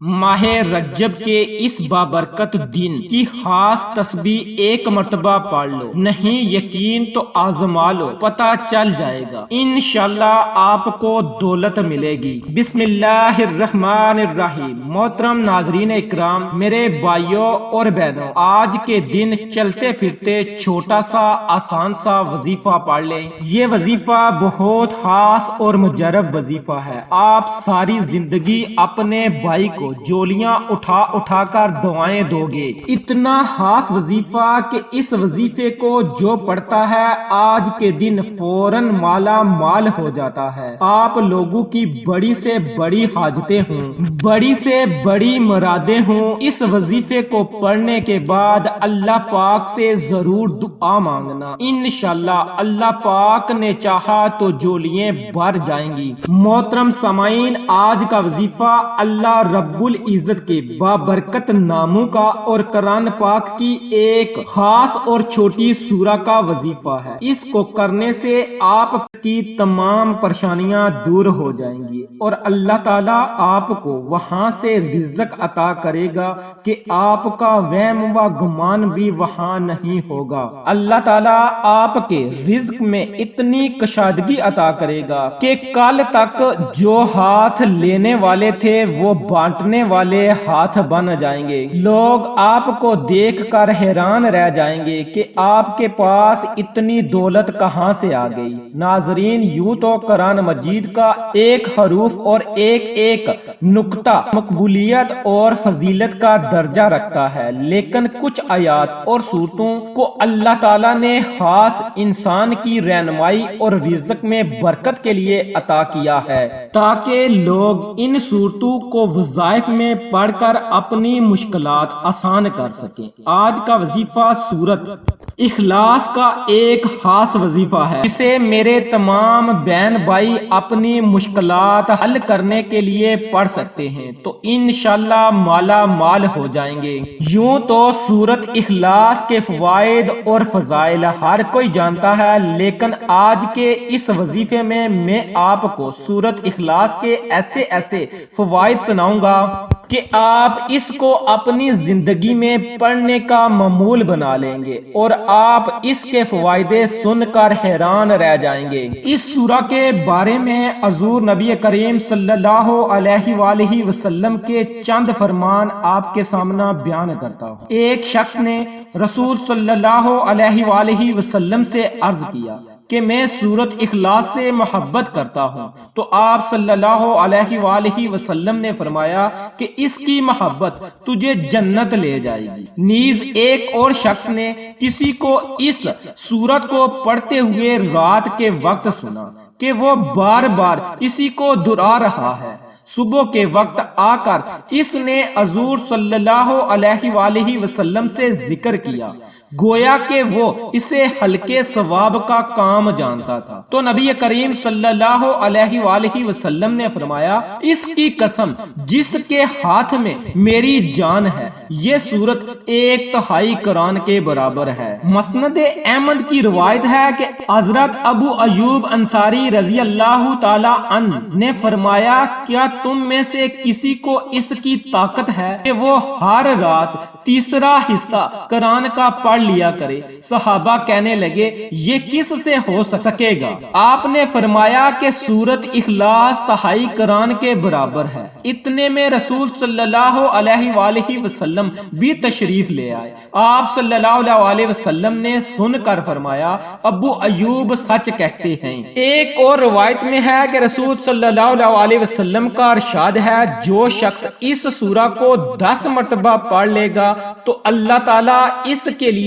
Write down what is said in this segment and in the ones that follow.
ماہ رجب کے اس بابرکت دن کی خاص تسبیح ایک مرتبہ پڑھ لو، نہیں یقین تو آزما لو، پتہ چل جائے گا، انشاءاللہ آپ کو دولت ملے گی۔ بسم اللہ الرحمن الرحیم۔ محترم ناظرین اکرام، میرے بھائیوں اور بہنوں، آج کے دن چلتے پھرتے چھوٹا سا آسان سا وظیفہ پڑھ لیں۔ یہ وظیفہ بہت خاص اور مجرب وظیفہ ہے۔ آپ ساری زندگی اپنے بھائی کو جولیاں اٹھا اٹھا کر دعائیں دو گے۔ اتنا خاص وظیفہ کہ اس وظیفے کو جو پڑھتا ہے آج کے دن فوراً مالا مال ہو جاتا ہے۔ آپ لوگوں کی بڑی سے بڑی حاجتیں ہوں، بڑی سے بڑی مرادیں ہوں، اس وظیفے کو پڑھنے کے بعد اللہ پاک سے ضرور دعا مانگنا، انشاءاللہ اللہ پاک نے چاہا تو جولیاں بھر جائیں گی۔ محترم سامعین، آج کا وظیفہ اللہ رب العزت کے بابرکت ناموں کا اور قرآن پاک کی ایک خاص اور چھوٹی سورہ کا وظیفہ ہے۔ اس کو کرنے سے آپ کی تمام پریشانیاں دور ہو جائیں گی اور اللہ تعالیٰ آپ کو وہاں سے رزق عطا کرے گا کہ آپ کا وہم و گمان بھی وہاں نہیں ہوگا۔ اللہ تعالیٰ آپ کے رزق میں اتنی کشادگی عطا کرے گا کہ کل تک جو ہاتھ لینے والے تھے وہ بانٹنے والے ہاتھ بن جائیں گے۔ لوگ آپ کو دیکھ کر حیران رہ جائیں گے کہ آپ کے پاس اتنی دولت کہاں سے آ گئی۔ ناظرین، یوں تو قرآن مجید کا ایک حروف اور ایک نقطہ مقبولیت اور فضیلت کا درجہ رکھتا ہے، لیکن کچھ آیات اور صورتوں کو اللہ تعالیٰ نے خاص انسان کی رہنمائی اور رزق میں برکت کے لیے عطا کیا ہے تاکہ لوگ ان صورتوں کو وظائف میں پڑھ کر اپنی مشکلات آسان کر سکیں۔ آج کا وظیفہ سورت اخلاص کا ایک خاص وظیفہ ہے جسے میرے تمام بہن بھائی اپنی مشکلات حل کرنے کے لیے پڑھ سکتے ہیں تو انشاءاللہ مالا مال ہو جائیں گے۔ یوں تو سورت اخلاص کے فوائد اور فضائل ہر کوئی جانتا ہے، لیکن آج کے اس وظیفے میں آپ کو سورت اخلاص کے ایسے فوائد سناؤں گا کہ آپ اس کو اپنی زندگی میں پڑھنے کا معمول بنا لیں گے اور آپ اس کے فوائد سن کر حیران رہ جائیں گے۔ اس سورہ کے بارے میں حضور نبی کریم صلی اللہ علیہ وآلہ وسلم کے چند فرمان آپ کے سامنے بیان کرتا ہوں۔ ایک شخص نے رسول صلی اللہ علیہ وآلہ وسلم سے عرض کیا کہ میں سورت اخلاص سے محبت کرتا ہوں، تو آپ صلی اللہ علیہ وآلہ وسلم نے فرمایا کہ اس کی محبت تجھے جنت لے جائے گی۔ نیز ایک اور شخص نے کسی کو اس سورت کو پڑھتے ہوئے رات کے وقت سنا کہ وہ بار بار اسی کو دہرا رہا ہے۔ صبح کے وقت آ کر اس نے حضور صلی اللہ علیہ وآلہ وسلم سے ذکر کیا، گویا کہ وہ اسے ہلکے ثواب کا کام جانتا تھا۔ تو نبی کریم صلی اللہ علیہ وآلہ وسلم نے فرمایا، اس کی قسم جس کے ہاتھ میں میری جان ہے، یہ سورت 1/3 قرآن کے برابر ہے۔ مسند احمد کی روایت ہے کہ حضرت ابو ایوب انصاری رضی اللہ تعالی عنہ نے فرمایا، کیا تم میں سے کسی کو اس کی طاقت ہے کہ وہ ہر رات تیسرا حصہ قرآن کا پڑھ لیا کرے؟ صحابہ کہنے لگے، یہ کس سے ہو سکے گا؟ آپ نے فرمایا کہ سورت اخلاص 3 قرآن کے برابر ہے۔ اتنے میں رسول صلی اللہ علیہ وآلہ وسلم بھی تشریف لے آئے۔ آپ صلی اللہ علیہ وسلم نے سن کر فرمایا، ابو ایوب سچ کہتے ہیں۔ ایک اور روایت میں ہے کہ رسول صلی اللہ علیہ وسلم کا ارشاد ہے، جو شخص اس سورہ کو 10 مرتبہ پڑھ لے گا تو اللہ تعالیٰ اس کے لیے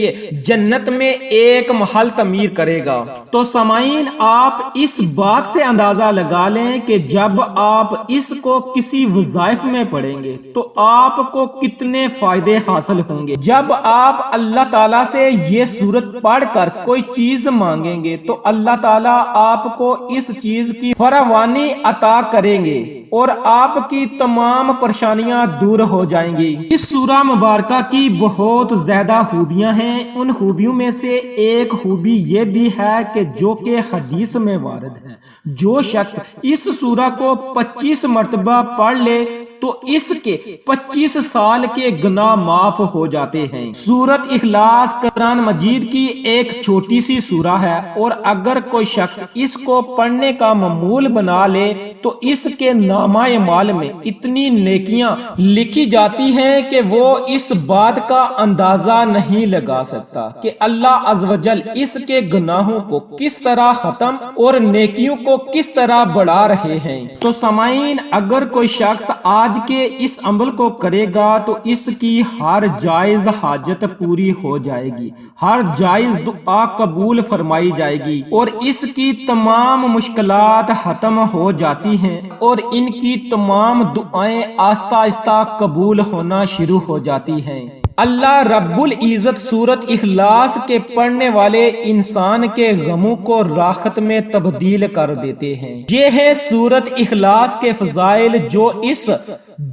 جنت میں ایک محل تعمیر کرے گا۔ تو سامعین، آپ اس بات سے اندازہ لگا لیں کہ جب آپ اس کو کسی وظائف میں پڑھیں گے تو آپ کو کتنے فائدے حاصل ہوں گے۔ جب آپ اللہ تعالیٰ سے یہ سورت پڑھ کر کوئی چیز مانگیں گے تو اللہ تعالیٰ آپ کو اس چیز کی فراوانی عطا کریں گے اور آپ کی تمام پریشانیاں دور ہو جائیں گی۔ اس سورہ مبارکہ کی بہت زیادہ خوبیاں ہیں۔ ان خوبیوں میں سے ایک خوبی یہ بھی ہے کہ جو کہ حدیث میں وارد ہے، جو شخص اس سورہ کو 25 مرتبہ پڑھ لے تو اس کے 25 سال کے گناہ معاف ہو جاتے ہیں۔ سورۃ اخلاص قرآن مجید کی ایک چھوٹی سی سورہ ہے، اور اگر کوئی شخص اس کو پڑھنے کا معمول بنا لے تو اس کے نامہ اعمال میں اتنی نیکیاں لکھی جاتی ہیں کہ وہ اس بات کا اندازہ نہیں لگا سکتا کہ اللہ عز و جل اس کے گناہوں کو کس طرح ختم اور نیکیوں کو کس طرح بڑھا رہے ہیں۔ تو سامعین، اگر کوئی شخص آج کے اس عمل کو کرے گا تو اس کی ہر جائز حاجت پوری ہو جائے گی، ہر جائز دعا قبول فرمائی جائے گی، اور اس کی تمام مشکلات ختم ہو جاتی ہیں، اور ان کی تمام دعائیں آہستہ آہستہ قبول ہونا شروع ہو جاتی ہیں۔ اللہ رب العزت سورۃ اخلاص کے پڑھنے والے انسان کے غموں کو راحت میں تبدیل کر دیتے ہیں۔ یہ ہے سورۃ اخلاص کے فضائل جو اس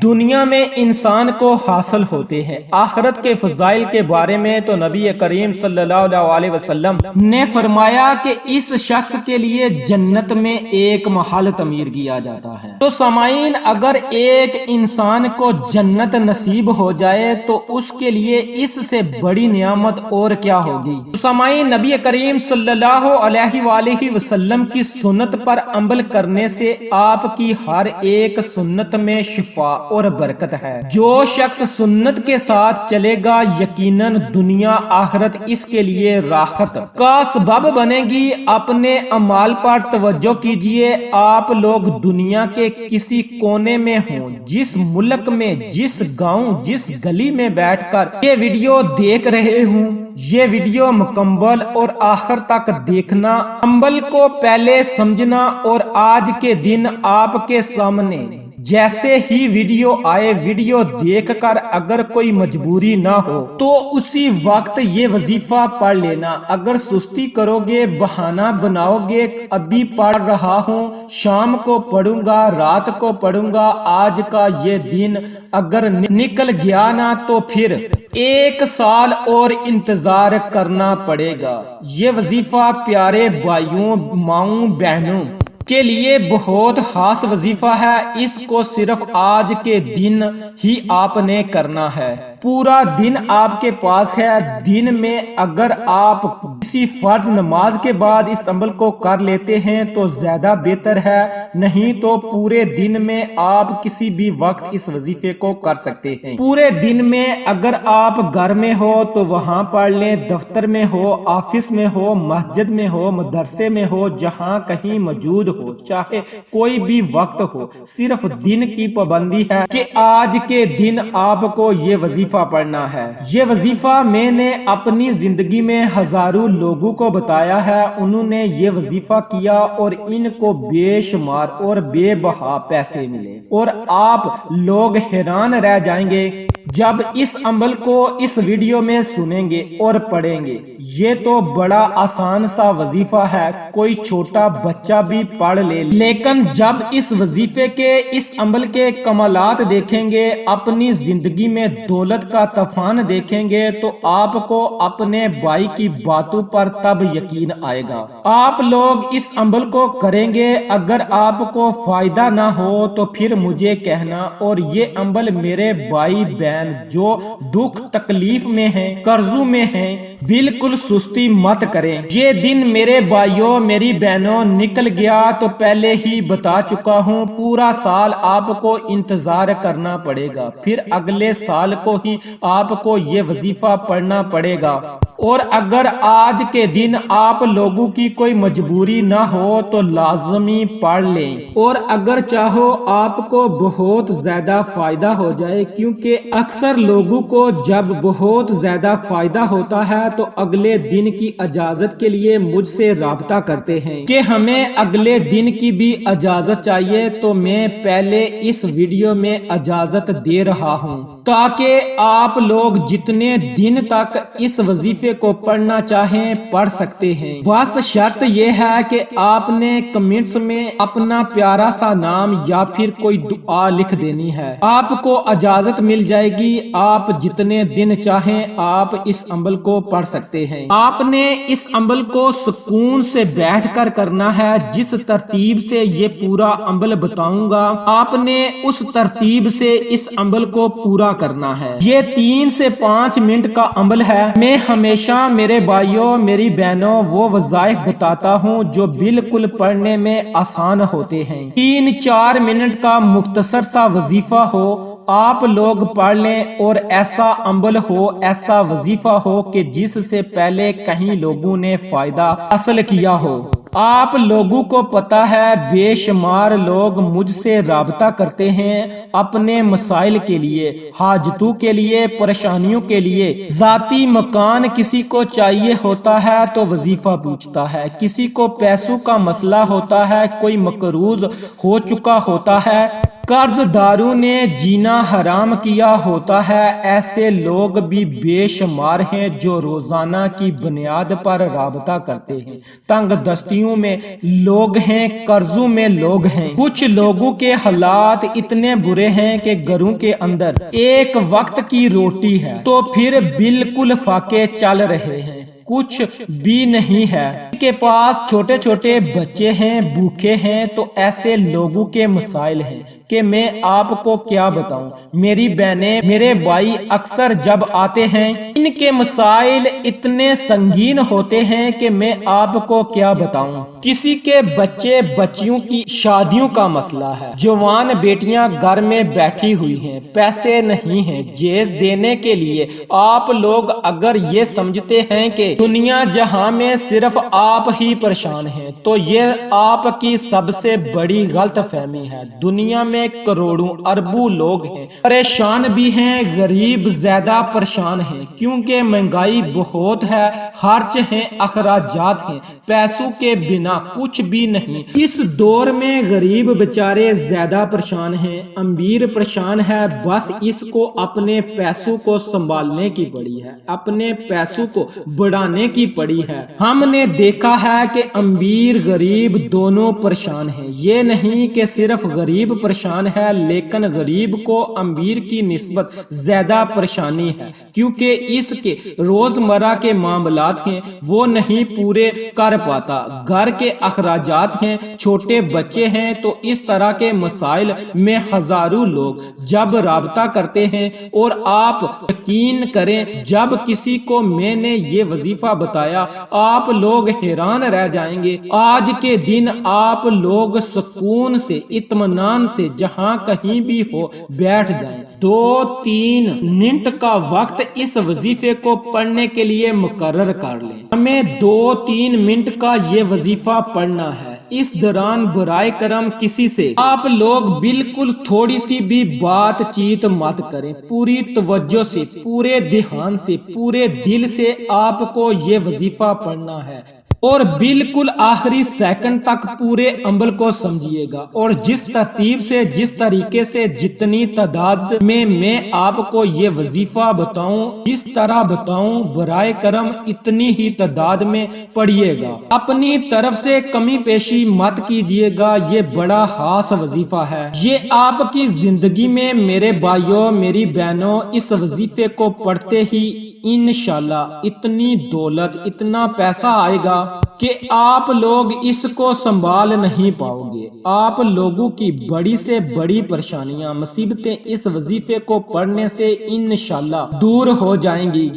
دنیا میں انسان کو حاصل ہوتے ہیں۔ آخرت کے فضائل کے بارے میں تو نبی کریم صلی اللہ علیہ وسلم نے فرمایا کہ اس شخص کے لیے جنت میں ایک محل تعمیر کیا جاتا ہے۔ تو سامعین، اگر ایک انسان کو جنت نصیب ہو جائے تو اس کے لیے اس سے بڑی نعمت اور کیا ہوگی۔ تو سامعین، نبی کریم صلی اللہ علیہ وآلہ وسلم کی سنت پر عمل کرنے سے آپ کی ہر ایک سنت میں شفا اور برکت ہے۔ جو شخص سنت کے ساتھ چلے گا یقیناً دنیا آخرت اس کے لیے راحت کا سبب بنے گی۔ اپنے اعمال پر توجہ کیجئے۔ آپ لوگ دنیا کے کسی کونے میں ہوں، جس ملک میں، جس گاؤں، جس گلی میں بیٹھ کر یہ ویڈیو دیکھ رہے ہوں، یہ ویڈیو مکمل اور آخر تک دیکھنا، عمل کو پہلے سمجھنا، اور آج کے دن آپ کے سامنے جیسے ہی ویڈیو آئے، ویڈیو دیکھ کر اگر کوئی مجبوری نہ ہو تو اسی وقت یہ وظیفہ پڑھ لینا۔ اگر سستی کرو گے، بہانہ بناؤ گے، ابھی پڑھ رہا ہوں، شام کو پڑھوں گا، رات کو پڑھوں گا، آج کا یہ دن اگر نکل گیا نا تو پھر 1 سال اور انتظار کرنا پڑے گا۔ یہ وظیفہ پیارے بھائیوں، ماؤں، بہنوں کے لیے بہت خاص وظیفہ ہے۔ اس کو صرف آج کے دن ہی آپ نے کرنا ہے۔ پورا دن آپ کے پاس ہے۔ دن میں اگر آپ کسی فرض نماز کے بعد اس عمل کو کر لیتے ہیں تو زیادہ بہتر ہے، نہیں تو پورے دن میں آپ کسی بھی وقت اس وظیفے کو کر سکتے ہیں۔ پورے دن میں اگر آپ گھر میں ہو تو وہاں پڑھ لیں، دفتر میں ہو، آفس میں ہو، مسجد میں ہو، مدرسے میں ہو، جہاں کہیں موجود ہو، چاہے کوئی بھی وقت ہو، صرف دن کی پابندی ہے کہ آج کے دن آپ کو یہ وظیفہ پڑھنا ہے۔ یہ وظیفہ میں نے اپنی زندگی میں ہزاروں لوگوں کو بتایا ہے، انہوں نے یہ وظیفہ کیا اور ان کو بے شمار اور بے بہا پیسے ملے، اور آپ لوگ حیران رہ جائیں گے جب اس عمل کو اس ویڈیو میں سنیں گے اور پڑھیں گے۔ یہ تو بڑا آسان سا وظیفہ ہے، کوئی چھوٹا بچہ بھی پڑھ لے، لیکن جب اس وظیفے کے، اس عمل کے کمالات دیکھیں گے، اپنی زندگی میں دولت کا طوفان دیکھیں گے تو آپ کو اپنے بھائی کی باتوں پر تب یقین آئے گا۔ آپ لوگ اس عمل کو کریں گے، اگر آپ کو فائدہ نہ ہو تو پھر مجھے کہنا، اور یہ عمل میرے بھائی بہن جو دکھ تکلیف میں ہیں، قرضوں میں ہیں، بالکل سستی مت کریں۔ یہ دن میرے بھائیوں، میری بہنوں نکل گیا تو پہلے ہی بتا چکا ہوں، پورا سال آپ کو انتظار کرنا پڑے گا، پھر اگلے سال کو ہی آپ کو یہ وظیفہ پڑھنا پڑے گا۔ اور اگر آج کے دن آپ لوگوں کی کوئی مجبوری نہ ہو تو لازمی پڑھ لیں، اور اگر چاہو آپ کو بہت زیادہ فائدہ ہو جائے، کیونکہ اکثر لوگوں کو جب بہت زیادہ فائدہ ہوتا ہے تو اگلے دن کی اجازت کے لیے مجھ سے رابطہ کرتے ہیں کہ ہمیں اگلے دن کی بھی اجازت چاہیے، تو میں پہلے اس ویڈیو میں اجازت دے رہا ہوں۔ تاکہ آپ لوگ جتنے دن تک اس وظیفے کو پڑھنا چاہیں پڑھ سکتے ہیں۔ بس شرط یہ ہے کہ آپ نے کمنٹس میں اپنا پیارا سا نام یا پھر کوئی دعا لکھ دینی ہے۔ آپ کو اجازت مل جائے گی، آپ جتنے دن چاہیں آپ اس عمل کو پڑھ سکتے ہیں۔ آپ نے اس عمل کو سکون سے بیٹھ کر کرنا ہے۔ جس ترتیب سے یہ پورا عمل بتاؤں گا آپ نے اس ترتیب سے اس عمل کو پورا کرنا ہے۔ یہ 3 سے 5 منٹ کا عمل ہے۔ میں ہمیشہ میرے بھائیوں میری بہنوں وہ وظائف بتاتا ہوں جو بالکل پڑھنے میں آسان ہوتے ہیں۔ 3-4 منٹ کا مختصر سا وظیفہ ہو، آپ لوگ پڑھ لیں، اور ایسا عمل ہو، ایسا وظیفہ ہو کہ جس سے پہلے کہیں لوگوں نے فائدہ حاصل کیا ہو۔ آپ لوگوں کو پتا ہے بے شمار لوگ مجھ سے رابطہ کرتے ہیں اپنے مسائل کے لیے، حاجتوں کے لیے، پریشانیوں کے لیے۔ ذاتی مکان کسی کو چاہیے ہوتا ہے تو وظیفہ پوچھتا ہے، کسی کو پیسوں کا مسئلہ ہوتا ہے، کوئی مقروض ہو چکا ہوتا ہے، قرض داروں نے جینا حرام کیا ہوتا ہے۔ ایسے لوگ بھی بے شمار ہیں جو روزانہ کی بنیاد پر رابطہ کرتے ہیں۔ تنگ دستیوں میں لوگ ہیں، قرضوں میں لوگ ہیں۔ کچھ لوگوں کے حالات اتنے برے ہیں کہ گھروں کے اندر ایک وقت کی روٹی ہے تو پھر بالکل فاقے چل رہے ہیں، کچھ بھی نہیں ہے۔ ان کے پاس چھوٹے چھوٹے بچے ہیں، بھوکے ہیں۔ تو ایسے لوگوں کے مسائل ہیں کہ میں آپ کو کیا بتاؤں۔ میری بہنیں میرے بھائی اکثر جب آتے ہیں ان کے مسائل اتنے سنگین ہوتے ہیں کہ میں آپ کو کیا بتاؤں۔ کسی کے بچے بچیوں کی شادیوں کا مسئلہ ہے، جوان بیٹیاں گھر میں بیٹھی ہوئی ہیں، پیسے نہیں ہیں جیز دینے کے لیے۔ آپ لوگ اگر یہ سمجھتے ہیں کہ دنیا جہاں میں صرف آپ ہی پریشان ہیں تو یہ آپ کی سب سے بڑی غلط فہمی ہے۔ دنیا میں کروڑوں اربوں لوگ ہیں، پریشان بھی ہیں، غریب زیادہ پریشان ہیں کیونکہ مہنگائی بہت ہے، خرچ ہیں، اخراجات ہیں، پیسوں کے بنا کچھ بھی نہیں۔ اس دور میں غریب بیچارے زیادہ پریشان ہیں، امیر پریشان ہے، بس اس کو اپنے پیسوں کو سنبھالنے کی پڑی ہے، اپنے پیسوں کو بڑھانے کی پڑی ہے۔ ہم نے دیکھا ہے کہ امیر غریب دونوں پریشان ہیں، یہ نہیں کہ صرف غریب پریشان ہے، لیکن غریب کو امیر کی نسبت زیادہ پریشانی ہے کیونکہ اس کے روزمرہ کے معاملات ہیں وہ نہیں پورے کر پاتا، گھر کے اخراجات ہیں، چھوٹے بچے ہیں۔ تو اس طرح کے مسائل میں ہزاروں لوگ جب رابطہ کرتے ہیں، اور آپ یقین کریں جب کسی کو میں نے یہ وظیفہ بتایا آپ لوگ حیران رہ جائیں گے۔ آج کے دن آپ لوگ سکون سے اطمینان سے جہاں کہیں بھی ہو بیٹھ جائیں، 2-3 منٹ کا وقت اس وظیفے کو پڑھنے کے لیے مقرر کر لیں۔ ہمیں 2-3 منٹ کا یہ وظیفہ پڑھنا ہے۔ اس دوران برائے کرم کسی سے آپ لوگ بالکل تھوڑی سی بھی بات چیت مت کریں، پوری توجہ سے، پورے دھیان سے، پورے دل سے آپ کو یہ وظیفہ پڑھنا ہے، اور بالکل آخری سیکنڈ تک پورے عمل کو سمجھیے گا۔ اور جس ترتیب سے، جس طریقے سے، جتنی تعداد میں آپ کو یہ وظیفہ بتاؤں، جس طرح بتاؤں، برائے کرم اتنی ہی تعداد میں پڑھیے گا۔ اپنی طرف سے کمی بیشی مت کیجیے گا، یہ بڑا خاص وظیفہ ہے۔ یہ آپ کی زندگی میں میرے بھائیوں میری بہنوں اس وظیفے کو پڑھتے ہی انشاءاللہ اتنی دولت، اتنا پیسہ آئے گا کہ آپ لوگ اس کو سنبھال نہیں پاؤ گے۔ آپ لوگوں کی بڑی سے بڑی پریشانیاں، مصیبتیں اس وظیفے کو پڑھنے سے انشاءاللہ دور ہو جائیں گی۔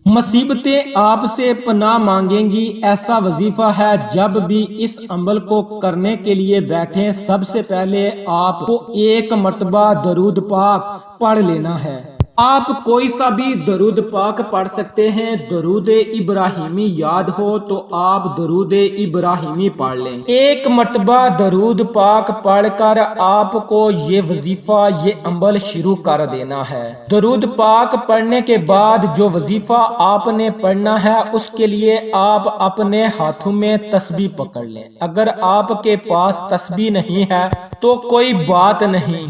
مصیبتیں آپ سے پناہ مانگیں گی۔ ایسا وظیفہ ہے جب بھی اس عمل کو کرنے کے لیے بیٹھیں سب سے پہلے آپ کو 1 مرتبہ درود پاک پڑھ لینا ہے۔ آپ کوئی سا بھی درود پاک پڑھ سکتے ہیں۔ درود ابراہیمی یاد ہو تو آپ درود ابراہیمی پڑھ لیں۔ 1 مرتبہ درود پاک پڑھ کر آپ کو یہ وظیفہ، یہ عمل شروع کر دینا ہے۔ درود پاک پڑھنے کے بعد جو وظیفہ آپ نے پڑھنا ہے اس کے لیے آپ اپنے ہاتھوں میں تسبیح پکڑ لیں۔ اگر آپ کے پاس تسبیح نہیں ہے تو کوئی بات نہیں،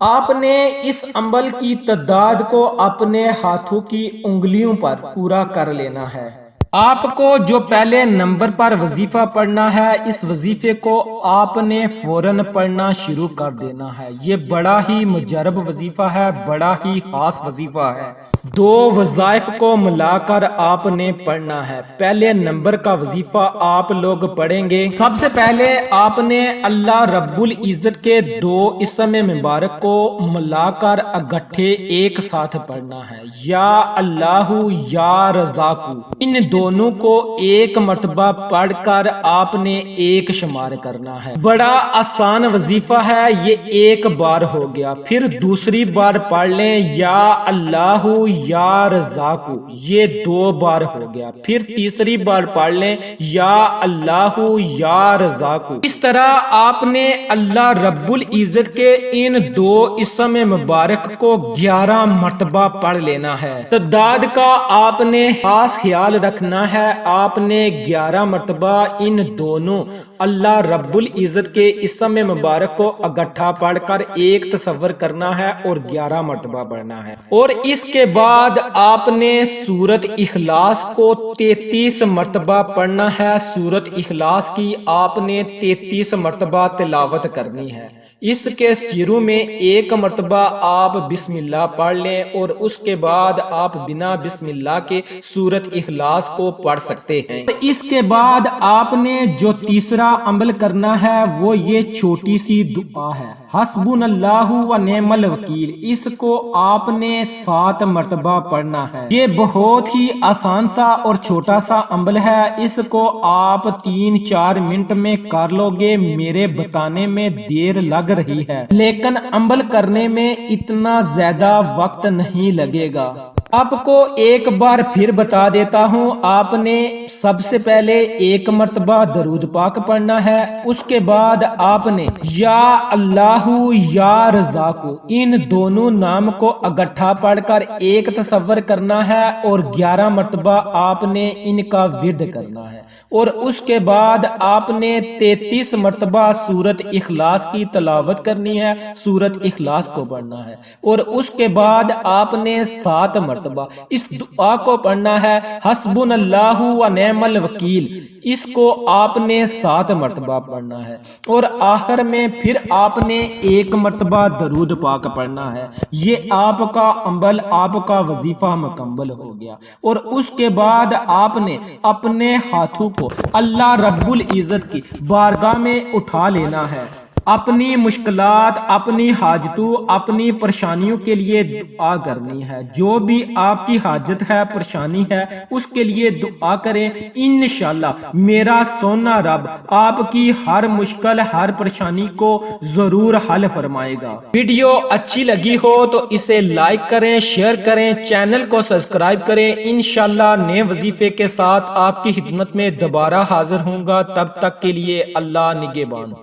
آپ نے اس عمل کی تعداد کو اپنے ہاتھوں کی انگلیوں پر پورا کر لینا ہے۔ آپ کو جو پہلے نمبر پر وظیفہ پڑھنا ہے، اس وظیفے کو آپ نے فوراً پڑھنا شروع کر دینا ہے۔ یہ بڑا ہی مجرب وظیفہ ہے، بڑا ہی خاص وظیفہ ہے۔ دو وظائف کو ملا کر آپ نے پڑھنا ہے۔ پہلے نمبر کا وظیفہ آپ لوگ پڑھیں گے۔ سب سے پہلے آپ نے اللہ رب العزت کے دو اسم مبارک کو ملا کر اکٹھے ایک ساتھ پڑھنا ہے۔ یا اللہ یا رزاق، ان دونوں کو ایک مرتبہ پڑھ کر آپ نے ایک شمار کرنا ہے۔ بڑا آسان وظیفہ ہے، یہ ایک بار ہو گیا۔ پھر دوسری بار پڑھ لیں یا اللہ یا رزاق، یہ دو بار ہو گیا۔ پھر تیسری بار پڑھ لیں یا اللہ یا رزاق۔ اس طرح آپ نے اللہ رب العزت کے ان دو اسم مبارک کو 11 مرتبہ پڑھ لینا ہے۔ تعداد کا آپ نے خاص خیال رکھنا ہے۔ آپ نے 11 مرتبہ ان دونوں اللہ رب العزت کے اسم مبارک کو اکٹھا پڑھ کر ایک تصور کرنا ہے اور 11 مرتبہ پڑھنا ہے۔ اور اس کے بعد آپ نے سورۃ اخلاص کو 33 مرتبہ پڑھنا ہے۔ سورۃ اخلاص کی آپ نے 33 مرتبہ تلاوت کرنی ہے۔ اس کے شروع میں ایک مرتبہ آپ بسم اللہ پڑھ لیں اور اس کے بعد آپ بنا بسم اللہ کے سورۃ اخلاص کو پڑھ سکتے ہیں۔ اس کے بعد آپ نے جو تیسرا عمل کرنا ہے وہ یہ چھوٹی سی دعا ہے، حسبنا اللہ و نعم الوکیل۔ اس کو آپ نے 7 مرتبہ پڑھنا ہے۔ یہ بہت ہی آسان سا اور چھوٹا سا عمل ہے، اس کو آپ 3-4 منٹ میں کر لو گے۔ میرے بتانے میں دیر لگ رہی ہے لیکن عمل کرنے میں اتنا زیادہ وقت نہیں لگے گا۔ آپ کو ایک بار پھر بتا دیتا ہوں، آپ نے سب سے پہلے ایک مرتبہ درود پاک پڑھنا ہے۔ اس کے بعد آپ نے یا اللہ یا رزاق، ان دونوں نام کو اکٹھا پڑھ کر ایک تصور کرنا ہے اور 11 مرتبہ آپ نے ان کا ورد کرنا ہے۔ اور اس کے بعد آپ نے 33 مرتبہ سورۃ اخلاص کی تلاوت کرنی ہے، سورۃ اخلاص کو پڑھنا ہے۔ اور اس کے بعد آپ نے 7 مرتبہ اس دعا کو پڑھنا ہے، حسبنا اللہ و نعم الوکیل۔ اس کو آپ نے 7 مرتبہ پڑھنا ہے۔ اور آخر میں پھر آپ نے ایک مرتبہ درود پاک پڑھنا ہے۔ یہ آپ کا عمل، آپ کا وظیفہ مکمل ہو گیا۔ اور اس کے بعد آپ نے اپنے ہاتھوں کو اللہ رب العزت کی بارگاہ میں اٹھا لینا ہے۔ اپنی مشکلات، اپنی حاجتوں، اپنی پریشانیوں کے لیے دعا کرنی ہے۔ جو بھی آپ کی حاجت ہے، پریشانی ہے، اس کے لیے دعا کریں۔ انشاءاللہ میرا سونا رب آپ کی ہر مشکل، ہر پریشانی کو ضرور حل فرمائے گا۔ ویڈیو اچھی لگی ہو تو اسے لائک کریں، شیئر کریں، چینل کو سبسکرائب کریں۔ انشاءاللہ نئے وظیفے کے ساتھ آپ کی خدمت میں دوبارہ حاضر ہوں گا۔ تب تک کے لیے اللہ نگہبان۔